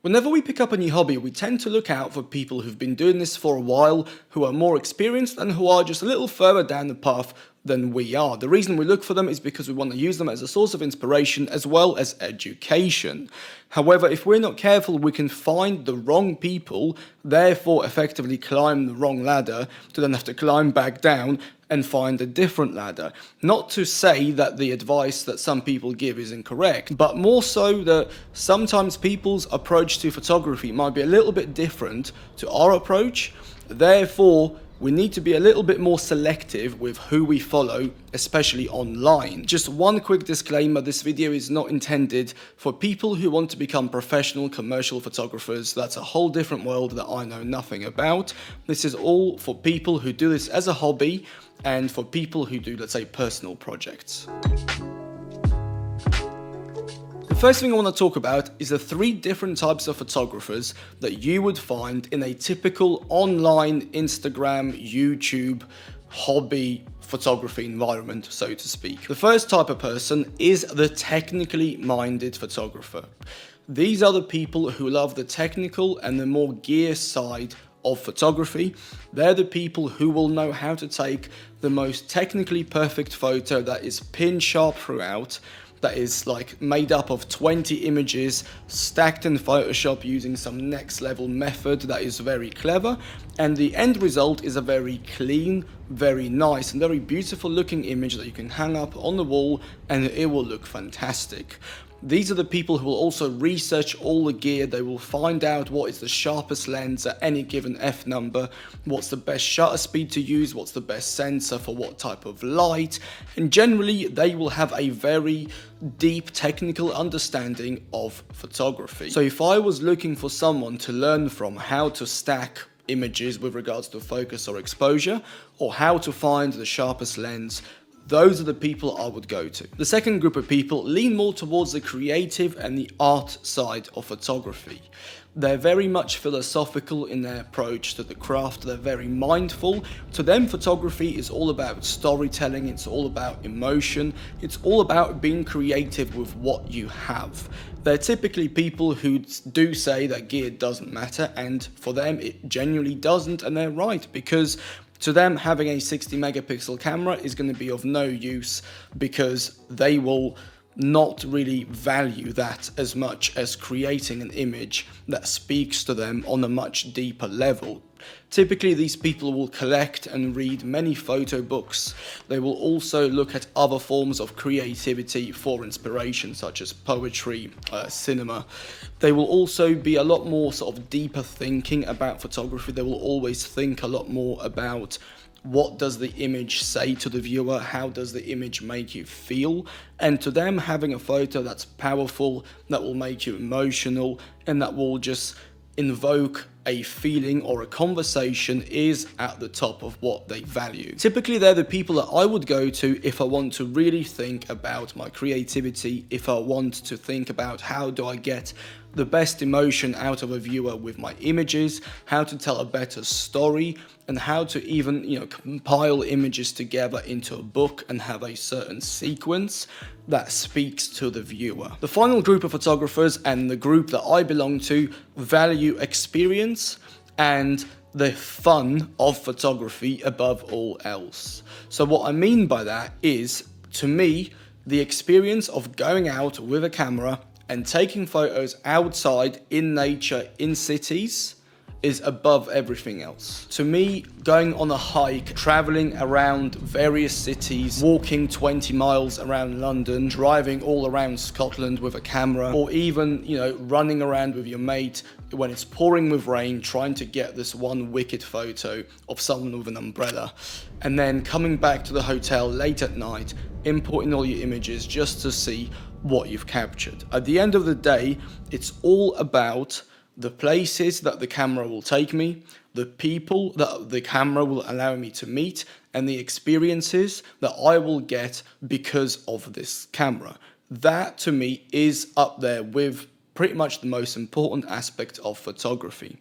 Whenever we pick up a new hobby, we tend to look out for people who've been doing this for a while, who are more experienced and who are just a little further down the path than we are. The reason we look for them is because we want to use them as a source of inspiration as well as education. However, if we're not careful, we can find the wrong people, therefore effectively climb the wrong ladder, to then have to climb back down and find a different ladder. Not to say that the advice that some people give is incorrect, but more so that sometimes people's approach to photography might be a little bit different to our approach. Therefore, we need to be a little bit more selective with who we follow, especially online. Just one quick disclaimer, this video is not intended for people who want to become professional commercial photographers. That's a whole different world that I know nothing about. This is all for people who do this as a hobby and for people who do, let's say, personal projects. The first thing I want to talk about is the 3 different types of photographers that you would find in a typical online Instagram, YouTube, hobby photography environment, so to speak. The first type of person is the technically minded photographer. These are the people who love the technical and the more gear side of photography. They're the people who will know how to take the most technically perfect photo that is pin sharp throughout, that is like made up of 20 images stacked in Photoshop using some next level method that is very clever, and the end result is a very clean, very nice and very beautiful looking image that you can hang up on the wall and it will look fantastic. These are the people who will also research all the gear. They will find out what is the sharpest lens at any given f number, what's the best shutter speed to use, what's the best sensor for what type of light, and generally they will have a very deep technical understanding of photography. So if I was looking for someone to learn from how to stack images with regards to focus or exposure, or how to find the sharpest lens, those are the people I would go to. The second group of people lean more towards the creative and the art side of photography. They're very much philosophical in their approach to the craft. They're very mindful. To them, photography is all about storytelling. It's all about emotion. It's all about being creative with what you have. They're typically people who do say that gear doesn't matter, and for them it genuinely doesn't, and they're right, because to them, having a 60 megapixel camera is going to be of no use because they will not really value that as much as creating an image that speaks to them on a much deeper level. Typically, these people will collect and read many photo books. They will also look at other forms of creativity for inspiration, such as poetry, cinema. They will also be a lot more sort of deeper thinking about photography. They will always think a lot more about what does the image say to the viewer, how does the image make you feel, and to them, having a photo that's powerful, that will make you emotional, and that will just invoke a feeling or a conversation is at the top of what they value. Typically, they're the people that I would go to if I want to really think about my creativity, if I want to think about how do I get the best emotion out of a viewer with my images, how to tell a better story, and how to even, compile images together into a book and have a certain sequence that speaks to the viewer. The final group of photographers, and the group that I belong to, value experience and the fun of photography above all else. So what I mean by that is, to me, the experience of going out with a camera and taking photos outside in nature, in cities, is above everything else. To me, going on a hike, traveling around various cities, walking 20 miles around London, driving all around Scotland with a camera, or even, running around with your mate when it's pouring with rain, trying to get this one wicked photo of someone with an umbrella, and then coming back to the hotel late at night, importing all your images just to see what you've captured. At the end of the day, it's all about the places that the camera will take me, the people that the camera will allow me to meet, and the experiences that I will get because of this camera. That, to me, is up there with pretty much the most important aspect of photography.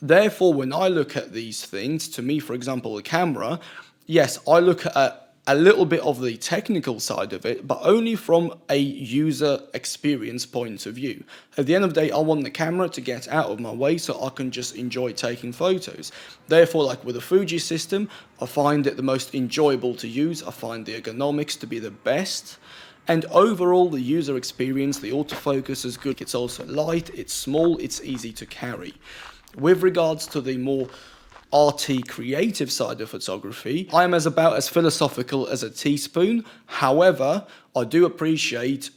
Therefore, when I look at these things, to me, for example, the camera, yes, I look at a little bit of the technical side of it, but only from a user experience point of view. At the end of the day, I want the camera to get out of my way so I can just enjoy taking photos. Therefore, like with the Fuji system, I find it the most enjoyable to use. I find the ergonomics to be the best. And overall, the user experience, the autofocus is good. It's also light, it's small, it's easy to carry. With regards to the more RT creative side of photography, I am about as philosophical as a teaspoon. However, I do appreciate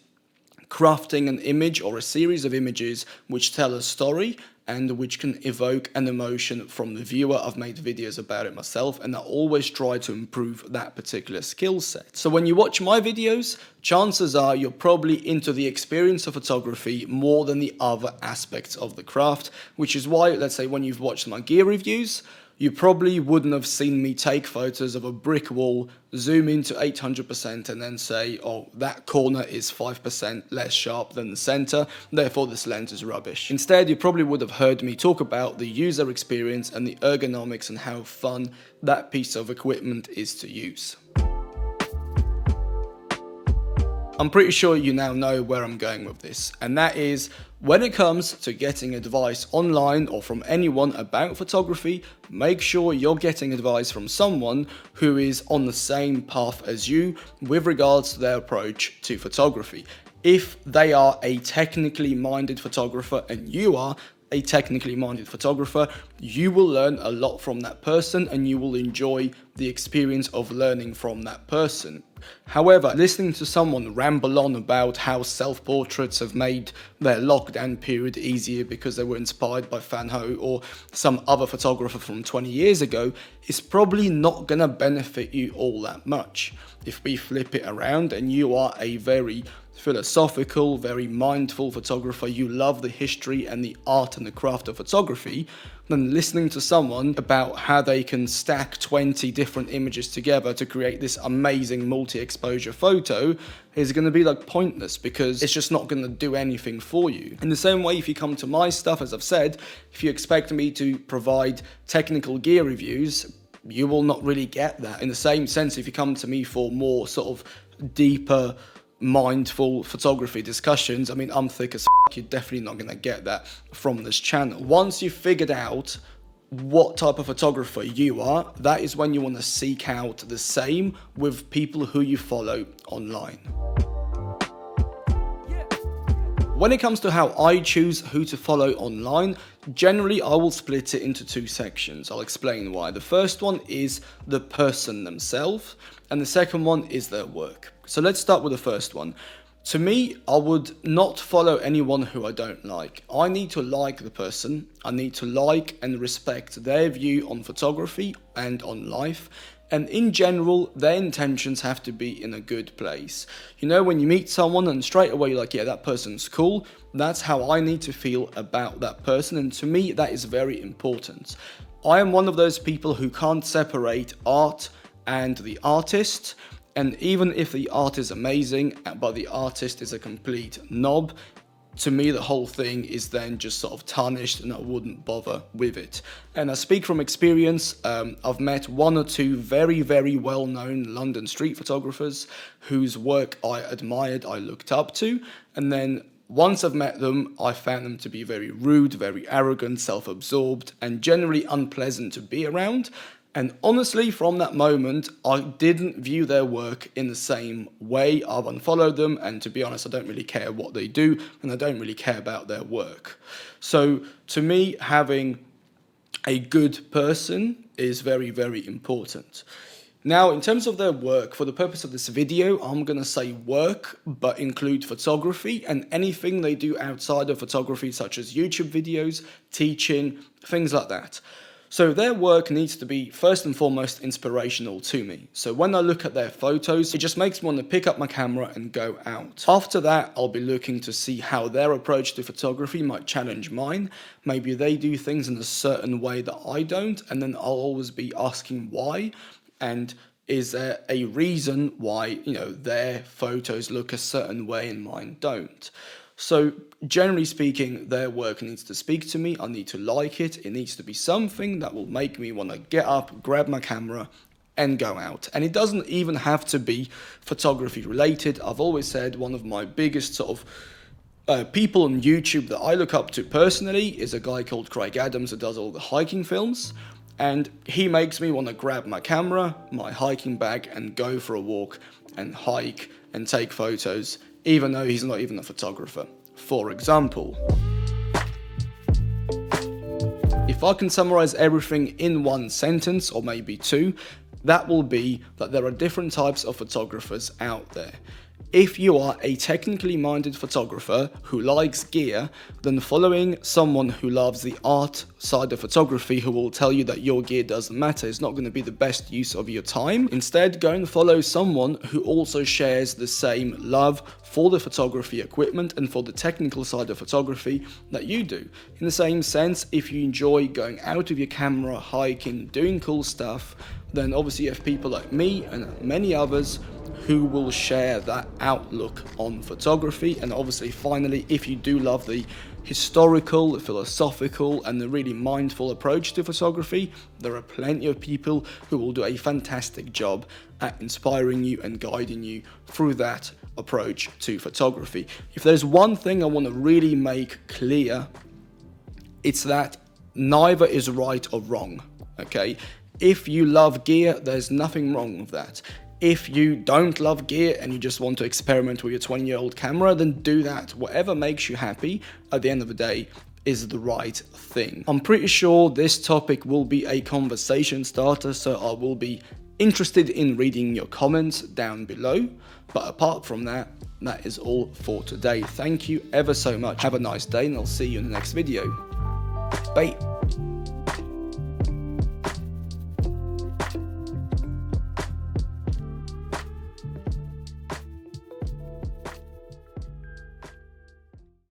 crafting an image or a series of images which tell a story and which can evoke an emotion from the viewer. I've made videos about it myself, and I always try to improve that particular skill set. So when you watch my videos, chances are you're probably into the experience of photography more than the other aspects of the craft, which is why, let's say, when you've watched my gear reviews, you probably wouldn't have seen me take photos of a brick wall, zoom into 800% and then say, oh, that corner is 5% less sharp than the center, therefore this lens is rubbish. Instead, you probably would have heard me talk about the user experience and the ergonomics and how fun that piece of equipment is to use. I'm pretty sure you now know where I'm going with this, and that is, when it comes to getting advice online or from anyone about photography, make sure you're getting advice from someone who is on the same path as you with regards to their approach to photography. If they are a technically minded photographer and you are a technically minded photographer, you will learn a lot from that person and you will enjoy the experience of learning from that person. However, listening to someone ramble on about how self-portraits have made their lockdown period easier because they were inspired by Van Ho or some other photographer from 20 years ago is probably not going to benefit you all that much. If we flip it around and you are a very philosophical, very mindful photographer, you love the history and the art and the craft of photography, then listening to someone about how they can stack 20 different images together to create this amazing multi-exposure photo is going to be like pointless, because it's just not going to do anything for you. In the same way, if you come to my stuff, as I've said, if you expect me to provide technical gear reviews, you will not really get that. In the same sense, if you come to me for more sort of deeper, mindful photography discussions, I mean, I'm thick as f***, you're definitely not going to get that from this channel. Once you've figured out what type of photographer you are, that is when you want to seek out the same with people who you follow online. When it comes to how I choose who to follow online, generally I will split it into two sections. I'll explain why. The first one is the person themselves, and the second one is their work. So let's start with the first one. To me, I would not follow anyone who I don't like. I need to like the person. I need to like and respect their view on photography and on life. And in general, their intentions have to be in a good place. You know, when you meet someone and straight away you're like, yeah, that person's cool, that's how I need to feel about that person. And to me, that is very important. I am one of those people who can't separate art and the artist. And even if the art is amazing, but the artist is a complete knob, to me the whole thing is then just sort of tarnished and I wouldn't bother with it. And I speak from experience. I've met one or two very, very well-known London street photographers whose work I admired, I looked up to, and then once I've met them, I found them to be very rude, very arrogant, self-absorbed, and generally unpleasant to be around. And honestly, from that moment, I didn't view their work in the same way. I've unfollowed them, and to be honest, I don't really care what they do, and I don't really care about their work. So to me, having a good person is very, very important. Now, in terms of their work, for the purpose of this video, I'm going to say work, but include photography and anything they do outside of photography, such as YouTube videos, teaching, things like that. So their work needs to be first and foremost inspirational to me. So when I look at their photos, it just makes me want to pick up my camera and go out. After that, I'll be looking to see how their approach to photography might challenge mine. Maybe they do things in a certain way that I don't, and then I'll always be asking why, and is there a reason why, you know, their photos look a certain way and mine don't. So generally speaking, their work needs to speak to me. I need to like it. It needs to be something that will make me want to get up, grab my camera and go out. And it doesn't even have to be photography related. I've always said one of my biggest sort of people on YouTube that I look up to personally is a guy called Craig Adams who does all the hiking films. And he makes me want to grab my camera, my hiking bag, and go for a walk and hike and take photos, even though he's not even a photographer. For example, if I can summarize everything in one sentence or maybe two, that will be that there are different types of photographers out there. If you are a technically minded photographer who likes gear, then following someone who loves the art side of photography who will tell you that your gear doesn't matter is not going to be the best use of your time. Instead, go and follow someone who also shares the same love for the photography equipment and for the technical side of photography that you do. In the same sense, if you enjoy going out with your camera, hiking, doing cool stuff, then obviously you have people like me and many others who will share that outlook on photography. And obviously, finally, if you do love the historical, the philosophical, and the really mindful approach to photography, there are plenty of people who will do a fantastic job at inspiring you and guiding you through that approach to photography. If there's one thing I want to really make clear, it's that neither is right or wrong, okay? If you love gear, there's nothing wrong with that. If you don't love gear and you just want to experiment with your 20-year-old camera, then do that. Whatever makes you happy at the end of the day is the right thing. I'm pretty sure this topic will be a conversation starter, so I will be interested in reading your comments down below. But apart from that, that is all for today. Thank you ever so much. Have a nice day and I'll see you in the next video. Bye.